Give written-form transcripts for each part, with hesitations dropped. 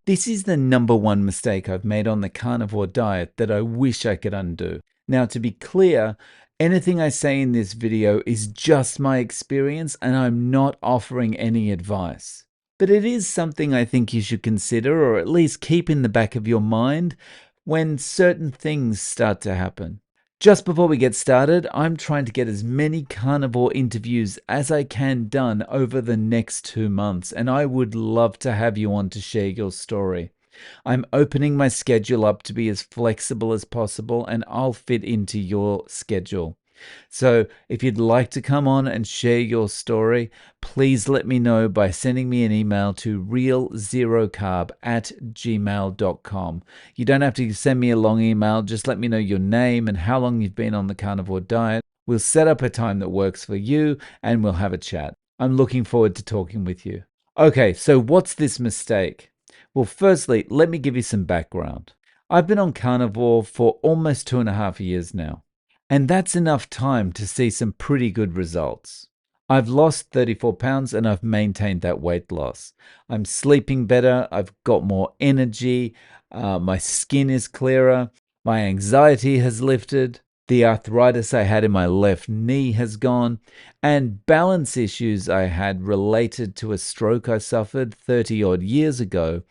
This is the number one mistake I've made on the carnivore diet that I wish I could undo. Now, to be clear, anything I say in this video is just my experience and I'm not offering any advice. But it is something I think you should consider, or at least keep in the back of your mind when certain things start to happen. Just before we get started, I'm trying to get as many carnivore interviews as I can done over the next 2 months, and I would love to have you on to share your story. I'm opening my schedule up to be as flexible as possible, and I'll fit into your schedule. So if you'd like to come on and share your story, please let me know by sending me an email to realzerocarb@gmail.com. You don't have to send me a long email. Just let me know your name and how long you've been on the carnivore diet. We'll set up a time that works for you and we'll have a chat. I'm looking forward to talking with you. Okay, so what's this mistake? Well, firstly, let me give you some background. I've been on carnivore for almost 2.5 years now. And that's enough time to see some pretty good results. I've lost 34 pounds and I've maintained that weight loss. I'm sleeping better. I've got more energy. My skin is clearer. My anxiety has lifted. The arthritis I had in my left knee has gone. And balance issues I had related to a stroke I suffered 30 odd years ago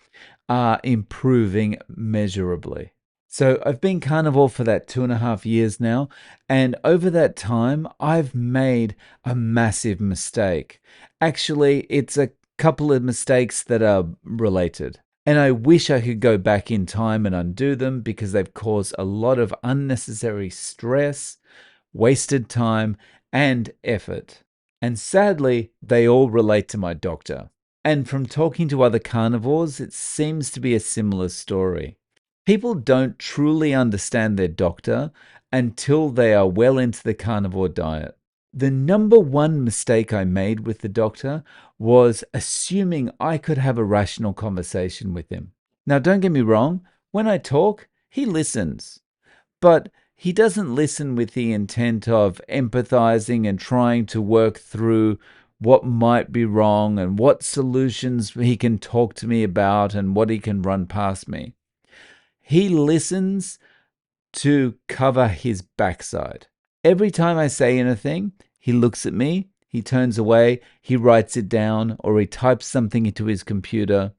are improving measurably. So I've been carnivore for that 2.5 years now, and over that time, I've made a massive mistake. Actually, it's a couple of mistakes that are related. And I wish I could go back in time and undo them because they've caused a lot of unnecessary stress, wasted time, and effort. And sadly, they all relate to my doctor. And from talking to other carnivores, it seems to be a similar story. People don't truly understand their doctor until they are well into the carnivore diet. The number one mistake I made with the doctor was assuming I could have a rational conversation with him. Now, don't get me wrong, when I talk, he listens, but he doesn't listen with the intent of empathizing and trying to work through what might be wrong and what solutions he can talk to me about and what he can run past me. He listens to cover his backside. Every time I say anything, he looks at me, he turns away, he writes it down, or he types something into his computer,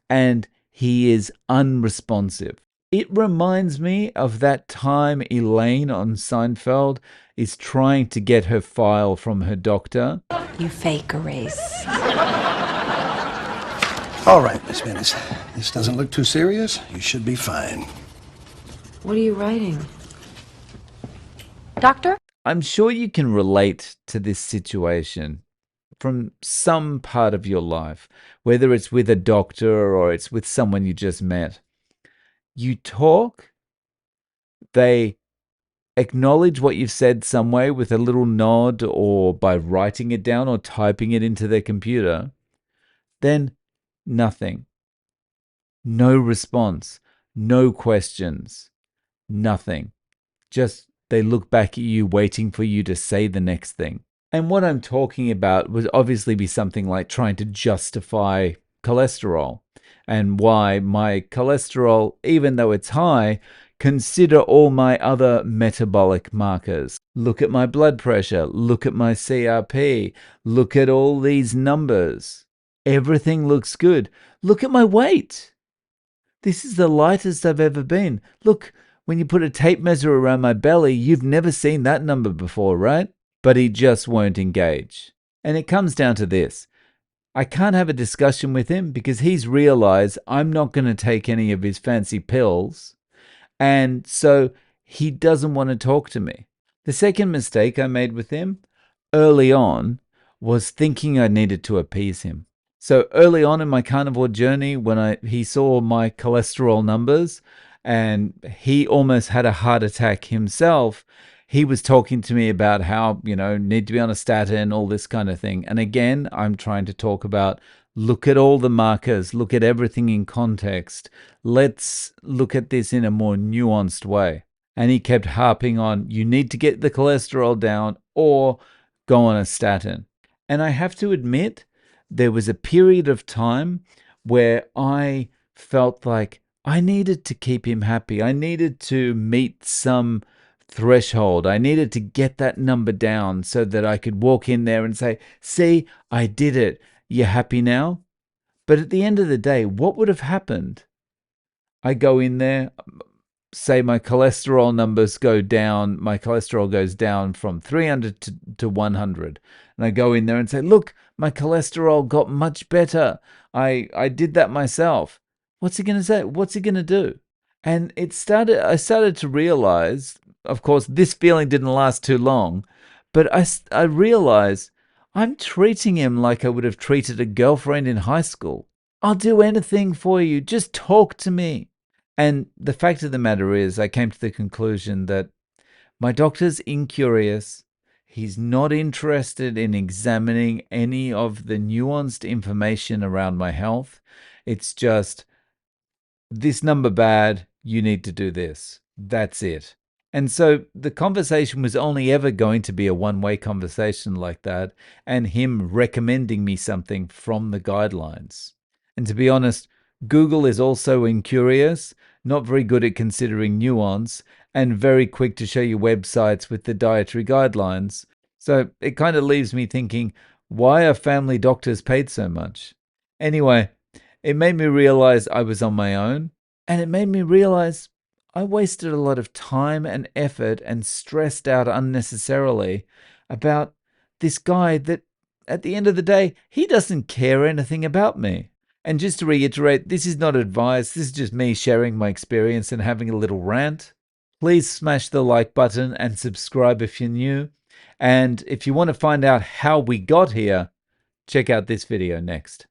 and he is unresponsive. It reminds me of that time Elaine on Seinfeld is trying to get her file from her doctor. You fake erase. All right, Miss Venice. This doesn't look too serious. You should be fine. What are you writing? Doctor? I'm sure you can relate to this situation from some part of your life, whether it's with a doctor or it's with someone you just met. You talk, they acknowledge what you've said some way with a little nod or by writing it down or typing it into their computer, then nothing. No response, no questions, nothing. Just they look back at you waiting for you to say the next thing. And what I'm talking about would obviously be something like trying to justify cholesterol and why my cholesterol, even though it's high, consider all my other metabolic markers. Look at my blood pressure, look at my CRP, look at all these numbers. Everything looks good. Look at my weight. This is the lightest I've ever been. Look, when you put a tape measure around my belly, you've never seen that number before, right? But he just won't engage. And it comes down to this. I can't have a discussion with him because he's realized I'm not going to take any of his fancy pills. And so he doesn't want to talk to me. The second mistake I made with him early on was thinking I needed to appease him. So early on in my carnivore journey, when he saw my cholesterol numbers and he almost had a heart attack himself, he was talking to me about how, need to be on a statin, all this kind of thing. And again, I'm trying to talk about look at all the markers, look at everything in context. Let's look at this in a more nuanced way. And he kept harping on, you need to get the cholesterol down or go on a statin. And I have to admit, there was a period of time where I felt like I needed to keep him happy. I needed to meet some threshold. I needed to get that number down so that I could walk in there and say, see, I did it. You happy now? But at the end of the day, what would have happened? I go in there, say my cholesterol numbers go down, my cholesterol goes down from 300 to 100. And I go in there and say, look, my cholesterol got much better. I did that myself. What's he going to say? What's he going to do? And I started to realize, of course, this feeling didn't last too long, but I realized I'm treating him like I would have treated a girlfriend in high school. I'll do anything for you. Just talk to me. And the fact of the matter is, I came to the conclusion that my doctor's incurious. He's not interested in examining any of the nuanced information around my health. It's just, this number bad, you need to do this. That's it. And so the conversation was only ever going to be a one-way conversation like that, and him recommending me something from the guidelines. And to be honest, Google is also incurious, not very good at considering nuance, and very quick to show you websites with the dietary guidelines. So it kind of leaves me thinking, why are family doctors paid so much? Anyway, it made me realize I was on my own, and it made me realize I wasted a lot of time and effort and stressed out unnecessarily about this guy that, at the end of the day, he doesn't care anything about me. And just to reiterate, this is not advice. This is just me sharing my experience and having a little rant. Please smash the like button and subscribe if you're new. And if you want to find out how we got here, check out this video next.